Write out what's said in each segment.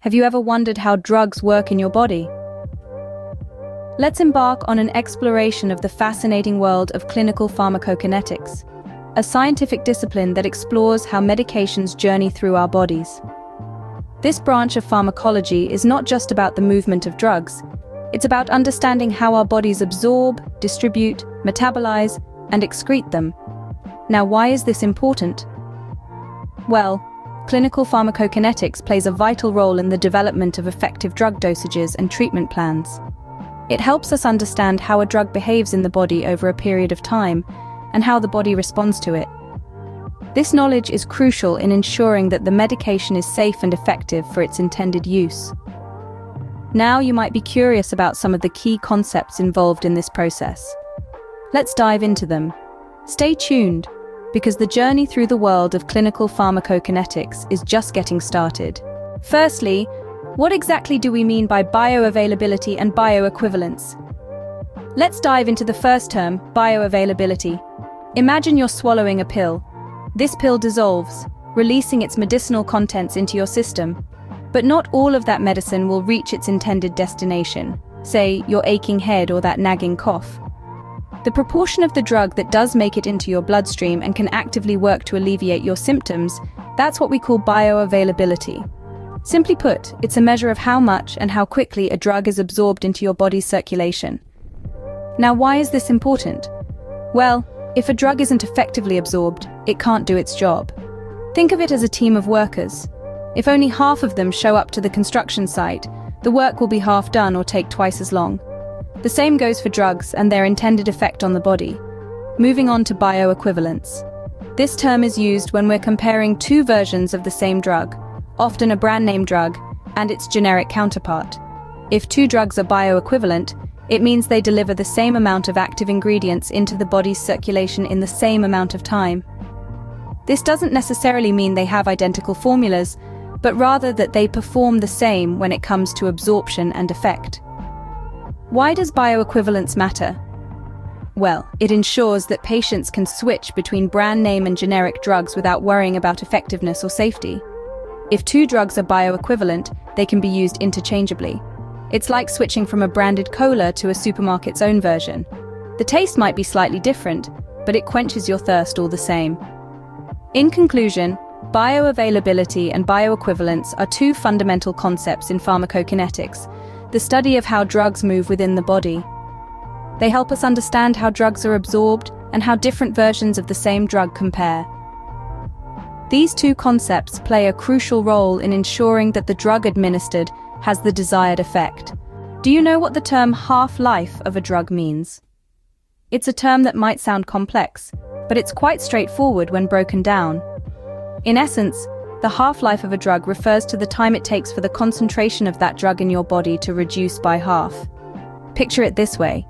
Have you ever wondered how drugs work in your body? Let's embark on an exploration of the fascinating world of clinical pharmacokinetics, a scientific discipline that explores how medications journey through our bodies. This branch of pharmacology is not just about the movement of drugs, it's about understanding how our bodies absorb, distribute, metabolize, and excrete them. Now, why is this important? Well, clinical pharmacokinetics plays a vital role in the development of effective drug dosages and treatment plans. It helps us understand how a drug behaves in the body over a period of time and how the body responds to it. This knowledge is crucial in ensuring that the medication is safe and effective for its intended use. Now you might be curious about some of the key concepts involved in this process. Let's dive into them. Stay tuned, because the journey through the world of clinical pharmacokinetics is just getting started. Firstly, what exactly do we mean by bioavailability and bioequivalence? Let's dive into the first term, bioavailability. Imagine you're swallowing a pill. This pill dissolves, releasing its medicinal contents into your system. But not all of that medicine will reach its intended destination, say your aching head or that nagging cough. The proportion of the drug that does make it into your bloodstream and can actively work to alleviate your symptoms, that's what we call bioavailability. Simply put, it's a measure of how much and how quickly a drug is absorbed into your body's circulation. Now, why is this important? Well, if a drug isn't effectively absorbed, it can't do its job. Think of it as a team of workers. If only half of them show up to the construction site, the work will be half done or take twice as long. The same goes for drugs and their intended effect on the body. Moving on to bioequivalence. This term is used when we're comparing two versions of the same drug, often a brand name drug, and its generic counterpart. If two drugs are bioequivalent, it means they deliver the same amount of active ingredients into the body's circulation in the same amount of time. This doesn't necessarily mean they have identical formulas, but rather that they perform the same when it comes to absorption and effect. Why does bioequivalence matter? Well, it ensures that patients can switch between brand name and generic drugs without worrying about effectiveness or safety. If two drugs are bioequivalent, they can be used interchangeably. It's like switching from a branded cola to a supermarket's own version. The taste might be slightly different, but it quenches your thirst all the same. In conclusion, bioavailability and bioequivalence are two fundamental concepts in pharmacokinetics, the study of how drugs move within the body. They help us understand how drugs are absorbed and how different versions of the same drug compare. These two concepts play a crucial role in ensuring that the drug administered has the desired effect. Do you know what the term half-life of a drug means? It's a term that might sound complex, but it's quite straightforward when broken down. In essence, the half-life of a drug refers to the time it takes for the concentration of that drug in your body to reduce by half. Picture it this way.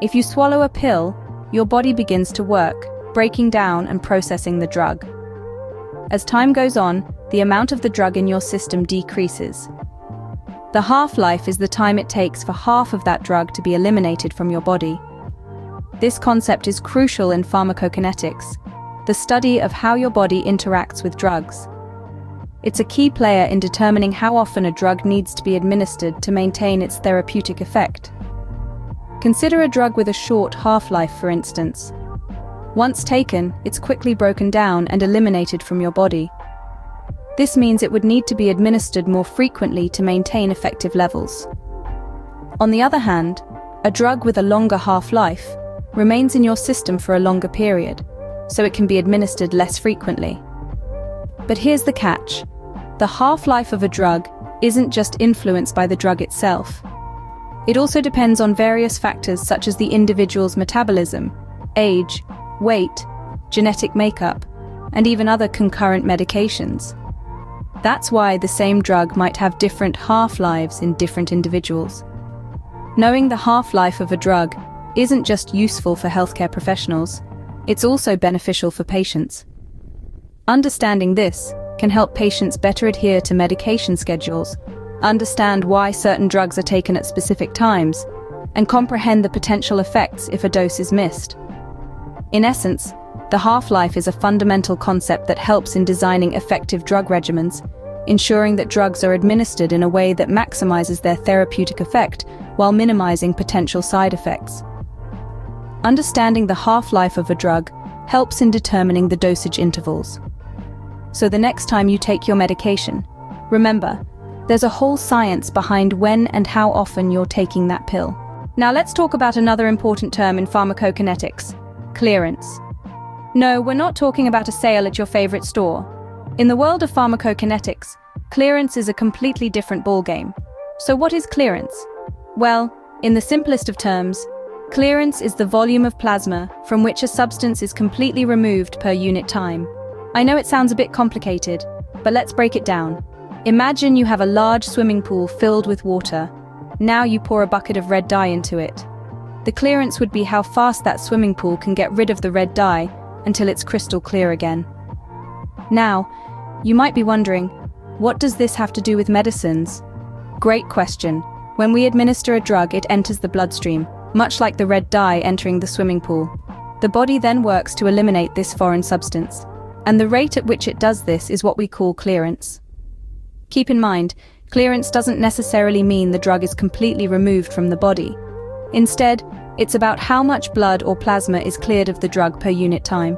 If you swallow a pill, your body begins to work, breaking down and processing the drug. As time goes on, the amount of the drug in your system decreases. The half-life is the time it takes for half of that drug to be eliminated from your body. This concept is crucial in pharmacokinetics, the study of how your body interacts with drugs. It's a key player in determining how often a drug needs to be administered to maintain its therapeutic effect. Consider a drug with a short half-life, for instance. Once taken, it's quickly broken down and eliminated from your body. This means it would need to be administered more frequently to maintain effective levels. On the other hand, a drug with a longer half-life remains in your system for a longer period, so it can be administered less frequently. But here's the catch. The half-life of a drug isn't just influenced by the drug itself. It also depends on various factors such as the individual's metabolism, age, weight, genetic makeup, and even other concurrent medications. That's why the same drug might have different half-lives in different individuals. Knowing the half-life of a drug isn't just useful for healthcare professionals, it's also beneficial for patients. Understanding this can help patients better adhere to medication schedules, understand why certain drugs are taken at specific times, and comprehend the potential effects if a dose is missed. In essence, the half-life is a fundamental concept that helps in designing effective drug regimens, ensuring that drugs are administered in a way that maximizes their therapeutic effect while minimizing potential side effects. Understanding the half-life of a drug helps in determining the dosage intervals. So the next time you take your medication, remember, there's a whole science behind when and how often you're taking that pill. Now let's talk about another important term in pharmacokinetics: clearance. No, we're not talking about a sale at your favorite store. In the world of pharmacokinetics, clearance is a completely different ballgame. So what is clearance? Well, in the simplest of terms, clearance is the volume of plasma from which a substance is completely removed per unit time. I know it sounds a bit complicated, but let's break it down. Imagine you have a large swimming pool filled with water. Now you pour a bucket of red dye into it. The clearance would be how fast that swimming pool can get rid of the red dye until it's crystal clear again. Now, you might be wondering, what does this have to do with medicines? Great question. When we administer a drug, it enters the bloodstream, much like the red dye entering the swimming pool. The body then works to eliminate this foreign substance, and the rate at which it does this is what we call clearance. Keep in mind, clearance doesn't necessarily mean the drug is completely removed from the body. Instead, it's about how much blood or plasma is cleared of the drug per unit time.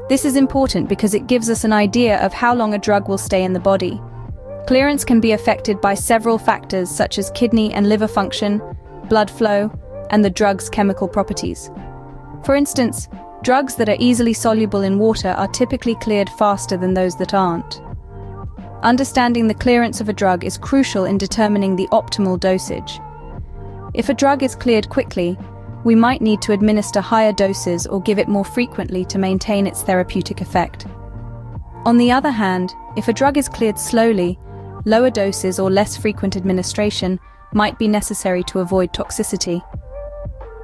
This is important because it gives us an idea of how long a drug will stay in the body. Clearance can be affected by several factors such as kidney and liver function, blood flow, and the drug's chemical properties. For instance, drugs that are easily soluble in water are typically cleared faster than those that aren't. Understanding the clearance of a drug is crucial in determining the optimal dosage. If a drug is cleared quickly, we might need to administer higher doses or give it more frequently to maintain its therapeutic effect. On the other hand, if a drug is cleared slowly, lower doses or less frequent administration might be necessary to avoid toxicity.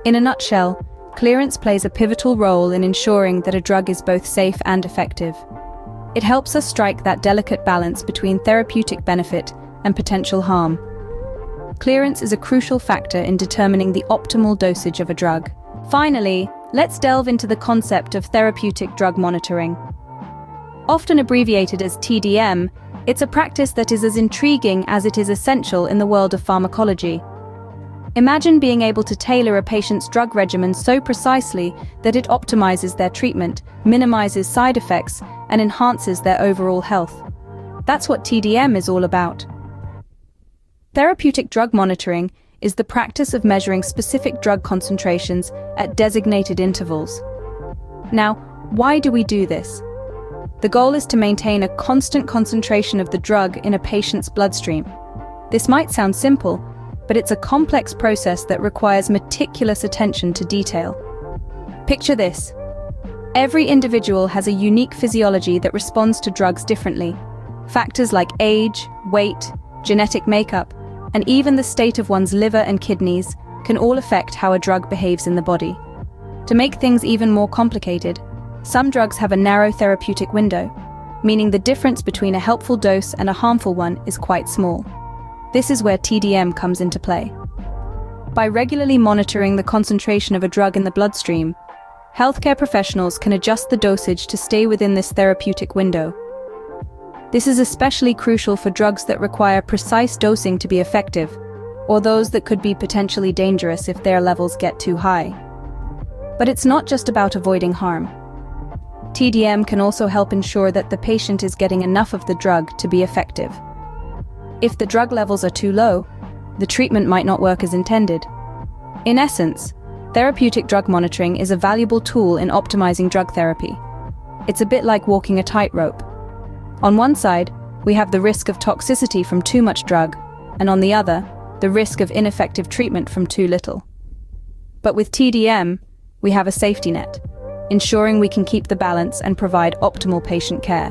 In a nutshell, clearance plays a pivotal role in ensuring that a drug is both safe and effective. It helps us strike that delicate balance between therapeutic benefit and potential harm. Clearance is a crucial factor in determining the optimal dosage of a drug. Finally, let's delve into the concept of therapeutic drug monitoring. Often abbreviated as TDM, it's a practice that is as intriguing as it is essential in the world of pharmacology. Imagine being able to tailor a patient's drug regimen so precisely that it optimizes their treatment, minimizes side effects, and enhances their overall health. That's what TDM is all about. Therapeutic drug monitoring is the practice of measuring specific drug concentrations at designated intervals. Now, why do we do this? The goal is to maintain a constant concentration of the drug in a patient's bloodstream. This might sound simple, but it's a complex process that requires meticulous attention to detail. Picture this. Every individual has a unique physiology that responds to drugs differently. Factors like age, weight, genetic makeup, and even the state of one's liver and kidneys can all affect how a drug behaves in the body. To make things even more complicated, some drugs have a narrow therapeutic window, meaning the difference between a helpful dose and a harmful one is quite small. This is where TDM comes into play. By regularly monitoring the concentration of a drug in the bloodstream, healthcare professionals can adjust the dosage to stay within this therapeutic window. This is especially crucial for drugs that require precise dosing to be effective, or those that could be potentially dangerous if their levels get too high. But it's not just about avoiding harm. TDM can also help ensure that the patient is getting enough of the drug to be effective. If the drug levels are too low, the treatment might not work as intended. In essence, therapeutic drug monitoring is a valuable tool in optimizing drug therapy. It's a bit like walking a tightrope. On one side, we have the risk of toxicity from too much drug, and on the other, the risk of ineffective treatment from too little. But with TDM, we have a safety net, ensuring we can keep the balance and provide optimal patient care.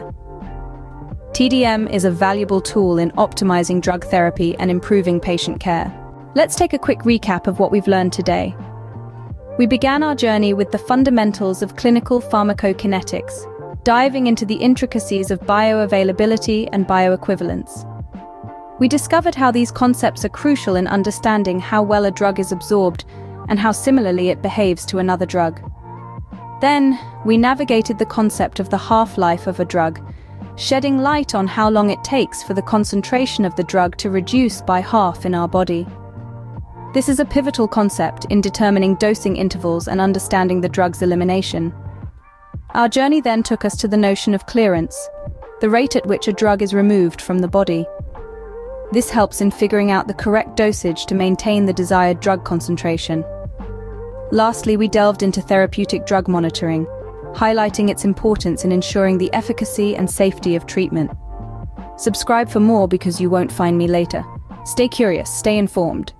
TDM is a valuable tool in optimizing drug therapy and improving patient care. Let's take a quick recap of what we've learned today. We began our journey with the fundamentals of clinical pharmacokinetics, diving into the intricacies of bioavailability and bioequivalence. We discovered how these concepts are crucial in understanding how well a drug is absorbed and how similarly it behaves to another drug. Then, we navigated the concept of the half-life of a drug, shedding light on how long it takes for the concentration of the drug to reduce by half in our body. This is a pivotal concept in determining dosing intervals and understanding the drug's elimination. Our journey then took us to the notion of clearance, the rate at which a drug is removed from the body. This helps in figuring out the correct dosage to maintain the desired drug concentration. Lastly, we delved into therapeutic drug monitoring, highlighting its importance in ensuring the efficacy and safety of treatment. Subscribe for more because you won't find me later. Stay curious, stay informed.